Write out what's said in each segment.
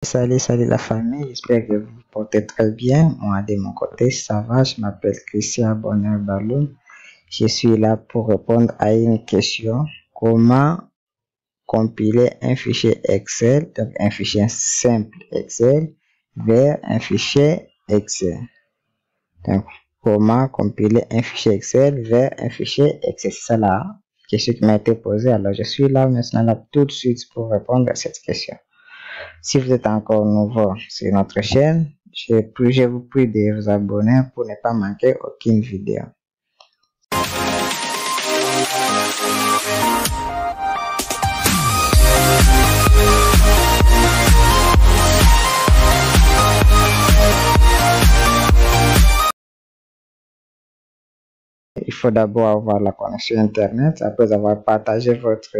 Salut la famille, j'espère que vous vous portez très bien. Moi de mon côté, ça va. Je m'appelle Christian Bonheur Balou. Je suis là pour répondre à une question. Comment compiler un fichier Excel, donc un fichier simple Excel, vers un fichier Excel. Donc, comment compiler un fichier Excel vers un fichier Excel? C'est ça la question qui m'a été posée. Alors, je suis là maintenant là tout de suite pour répondre à cette question. Si vous êtes encore nouveau sur notre chaîne, je vous prie de vous abonner pour ne pas manquer aucune vidéo. Il faut d'abord avoir la connexion Internet. Après avoir partagé votre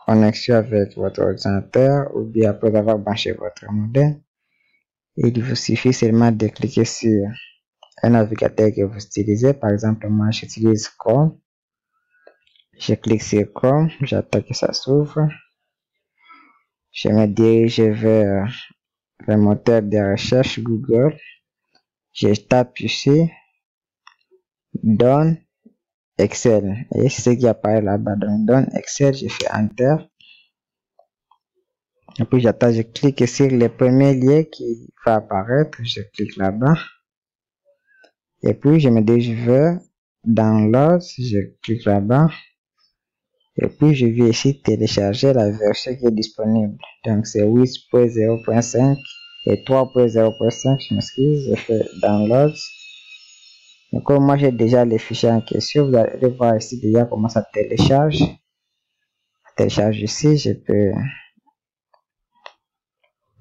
connexion avec votre ordinateur ou bien après avoir branché votre modem, il vous suffit seulement de cliquer sur un navigateur que vous utilisez. Par exemple, moi j'utilise Chrome. Je clique sur Chrome, j'attends que ça s'ouvre. Je me dirige vers le moteur de recherche Google. Je tape ici Donne Excel et c'est ce qui apparaît là-bas. Donc Donne Excel, je fais Enter. Et puis j'attends, je clique sur le premier lien qui va apparaître. Je clique là-bas. Et puis je me dirige vers Download. Je clique là-bas. Et puis je vais ici télécharger la version qui est disponible. Donc c'est 8.0.5 et 3.0.5. Je m'excuse, je fais Download. Donc comme moi j'ai déjà les fichiers en question, vous allez voir ici déjà comment ça télécharge. Ça télécharge ici, je peux...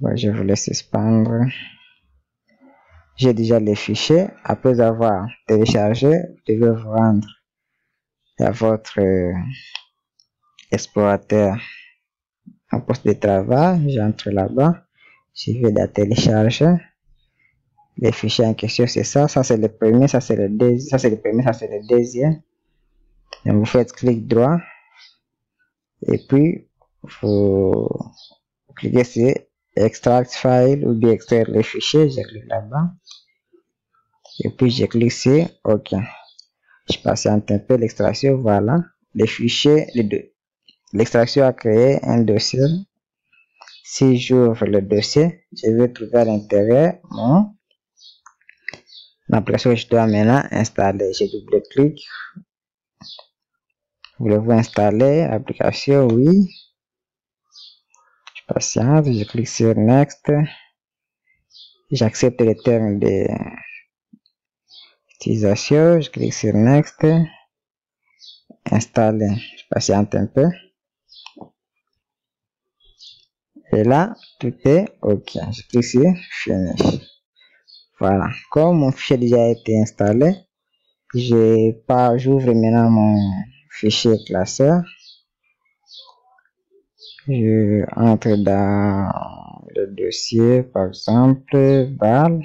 Ouais, je vous laisse expandre. J'ai déjà les fichiers. Après avoir téléchargé, vous devez vous rendre à votre explorateur en poste de travail. J'entre là-bas. Je vais la télécharger. Les fichiers en question, c'est ça. Ça, c'est le premier. Ça, c'est le deuxième. Ça, c'est le premier. Ça, c'est le deuxième. Donc, vous faites clic droit. Et puis, vous cliquez sur Extract File ou bien extraire les fichiers. Je clique là-bas. Et puis, je clique sur OK. Je patiente un peu l'extraction. Voilà. Les fichiers, les deux. L'extraction a créé un dossier. Si j'ouvre le dossier, je vais trouver à l'intérieur l'application que je dois maintenant installer. Je double-clique. Voulez-vous installer l'application? Oui. Je patiente. Je clique sur Next. J'accepte les termes d'utilisation. Je clique sur Next. Installer. Je patiente un peu. Et là, tout est OK. Je clique sur Finish. Voilà. Comme mon fichier a déjà été installé, j'ouvre maintenant mon fichier classeur. Je entre dans le dossier, par exemple, BAL.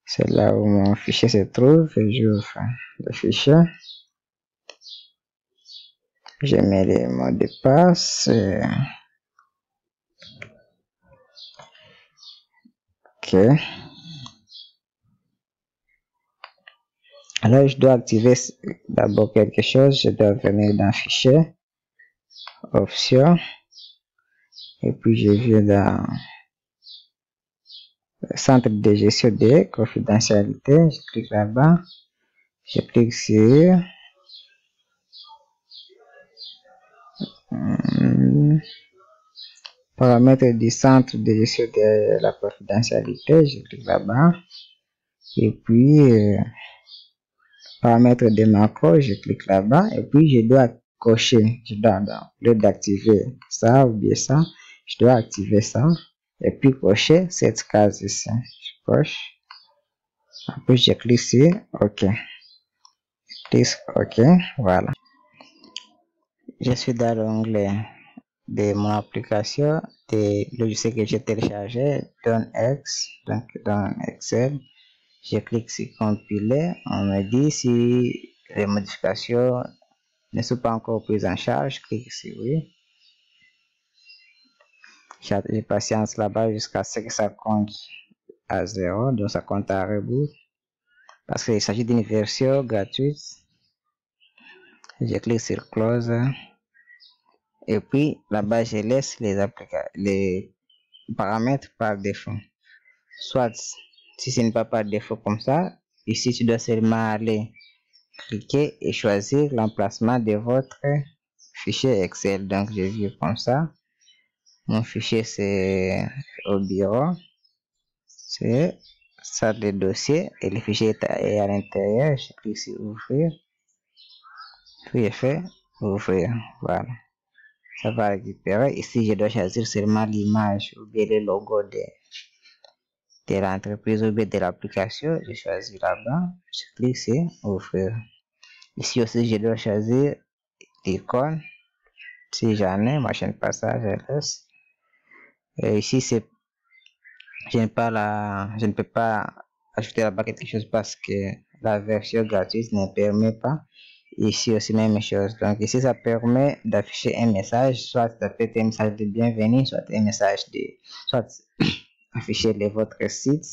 C'est là où mon fichier se trouve. J'ouvre le fichier. Je mets les mots de passe. OK. Alors, je dois activer d'abord quelque chose. Je dois venir dans Fichier, Options. Et puis, je viens dans le centre de gestion de confidentialité. Je clique là-bas. Je clique sur paramètres du centre de gestion de la confidentialité. Je clique là-bas. Et puis, paramètres de macro, je clique là-bas. Et puis, je dois cocher. Je dois, au lieu d'activer ça ou bien ça, je dois activer ça. Et puis, cocher cette case ici. Je coche. Après, je clique sur OK. Clique OK. Voilà. Je suis dans l'onglet de mon application, des logiciels que j'ai téléchargé, DonneX, donc dans Excel. Je clique sur compiler. On me dit si les modifications ne sont pas encore prises en charge. Je clique sur oui. Je patiente là-bas jusqu'à ce que ça compte à 0, donc ça compte à rebours. Parce qu'il s'agit d'une version gratuite. Je clique sur Close. Et puis là-bas, je laisse les paramètres par défaut. Soit, si ce n'est pas par défaut comme ça, ici tu dois seulement aller cliquer et choisir l'emplacement de votre fichier Excel. Donc je vais comme ça. Mon fichier c'est au bureau. C'est ça le dossier et le fichier est à l'intérieur. Je clique sur ouvrir. Puis je fais ouvrir. Voilà. Ça va récupérer. Ici, je dois choisir seulement l'image ou bien le logo de l'entreprise ou bien de l'application. Je choisis là-bas. Je clique sur ouvrir. Ici aussi, je dois choisir l'icône. Si j'en ai, moi je n'ai pas ça, je laisse. Et ici, je ne peux pas ajouter là-bas quelque chose parce que la version gratuite ne permet pas. Ici aussi, même chose. Donc ici, ça permet d'afficher un message, soit ça peut être un message de bienvenue, soit un message soit afficher votre site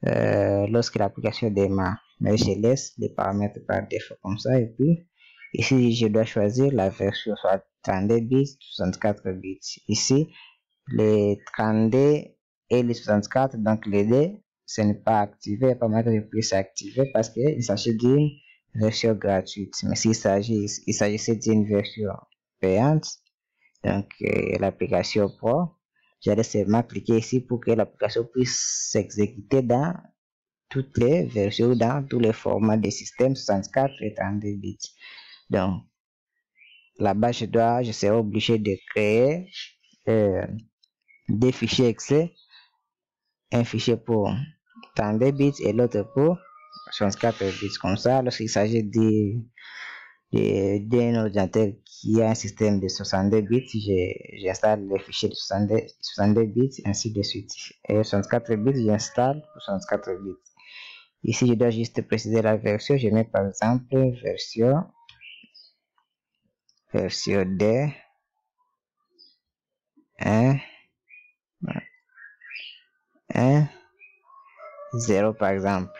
lorsque l'application démarre. Mais je laisse les paramètres par défaut comme ça. Et puis, ici, je dois choisir la version, soit 32 bits, 64 bits. Ici, les 32 et les 64, donc les deux, ce n'est pas activé, pas mal de plus activé parce qu'il s'agit d'une version gratuite. Mais s'il s'agissait d'une version payante, donc l'application Pro, j'allais seulement cliquer ici pour que l'application puisse s'exécuter dans toutes les versions, dans tous les formats des systèmes 64 et 32 bits. Donc là-bas, je serai obligé de créer des fichiers Excel, un fichier pour 32 bits et l'autre pour 64 bits. Comme ça, lorsqu'il s'agit d'un ordinateur qui a un système de 62 bits, j'installe les fichiers de 62 bits, ainsi de suite. Et 64 bits, j'installe pour 64 bits. Ici, je dois juste préciser la version. Je mets par exemple version D 1 0 par exemple.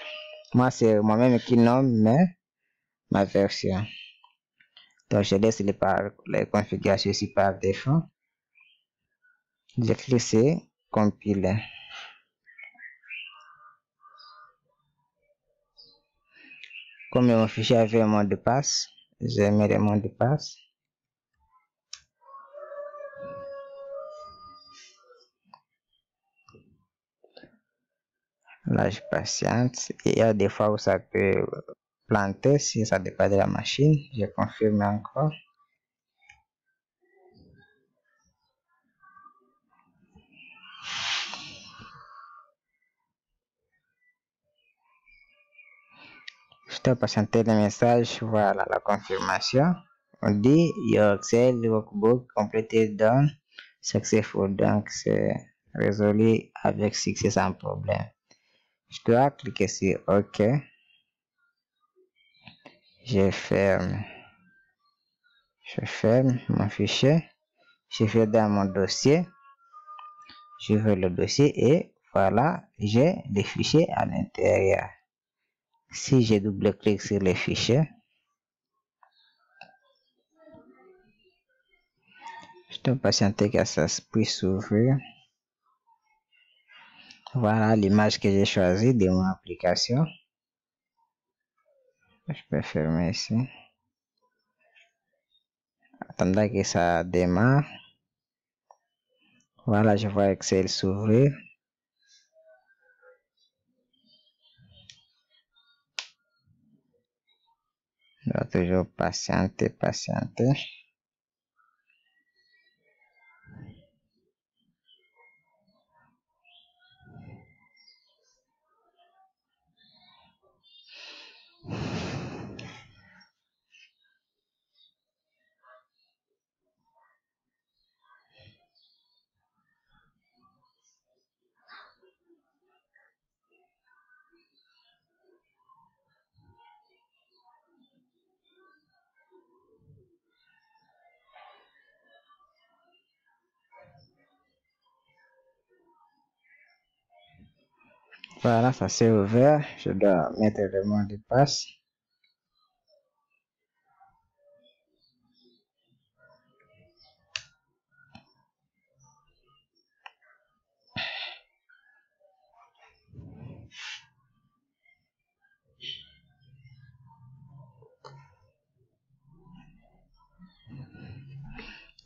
Moi, c'est moi-même qui nomme ma version. Donc, je laisse les configurations ici par défaut. Je clique sur compiler. Comme mon fichier avait un mot de passe, je mets le mot de passe. Là, je patiente. Il y a des fois où ça peut planter si ça dépend de la machine. Je confirme encore. Je dois patienter le message. Voilà la confirmation. On dit your Excel workbook completed done successful. Donc, c'est résolu avec succès sans problème. Je dois cliquer sur OK. Je ferme mon fichier. Je vais dans mon dossier. J'ouvre le dossier et voilà, j'ai les fichiers à l'intérieur. Si je double-clique sur les fichiers, je dois patienter que ça puisse s'ouvrir. Voilà l'image que j'ai choisie de mon application. Je peux fermer ici. Attendant que ça démarre. Voilà, je vois Excel s'ouvrir. Je dois toujours patienter. Voilà, ça s'est ouvert. Je dois mettre le mot de passe.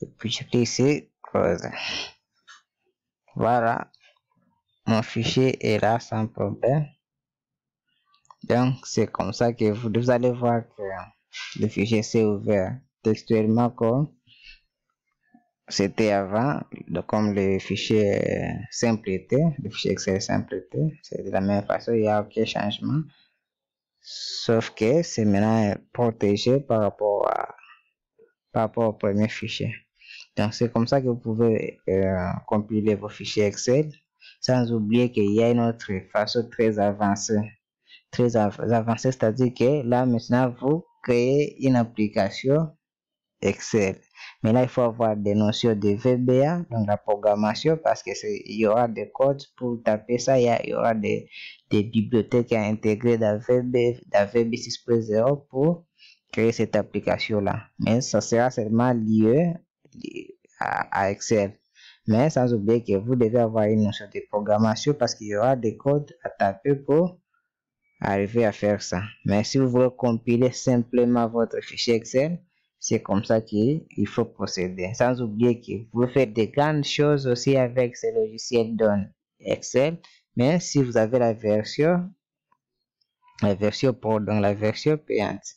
Et puis je clique ici, close. Voilà, mon fichier est là sans problème. Donc c'est comme ça que vous allez voir que le fichier s'est ouvert textuellement comme c'était avant, comme le fichier simple était, le fichier Excel simple était. C'est de la même façon, il n'y a aucun changement. Sauf que c'est maintenant protégé par rapport au premier fichier. Donc c'est comme ça que vous pouvez compiler vos fichiers Excel, sans oublier qu'il y a une autre façon très avancée. C'est-à-dire que là maintenant vous créez une application Excel. Mais là il faut avoir des notions de VBA, donc la programmation, parce que il y aura des codes pour taper ça, il y aura des bibliothèques à intégrer dans VB 6.0 pour créer cette application là. Mais ça sera seulement lié à Excel. Mais sans oublier que vous devez avoir une notion de programmation parce qu'il y aura des codes à taper pour arriver à faire ça. Mais si vous voulez compiler simplement votre fichier Excel, c'est comme ça qu'il faut procéder. Sans oublier que vous pouvez faire des grandes choses aussi avec ces logiciels dans Excel. Mais si vous avez la version Pro, donc la version payante.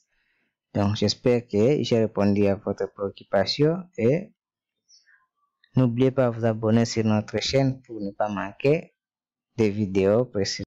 Donc j'espère que j'ai répondu à votre préoccupation et n'oubliez pas de vous abonner sur notre chaîne pour ne pas manquer des vidéos précises.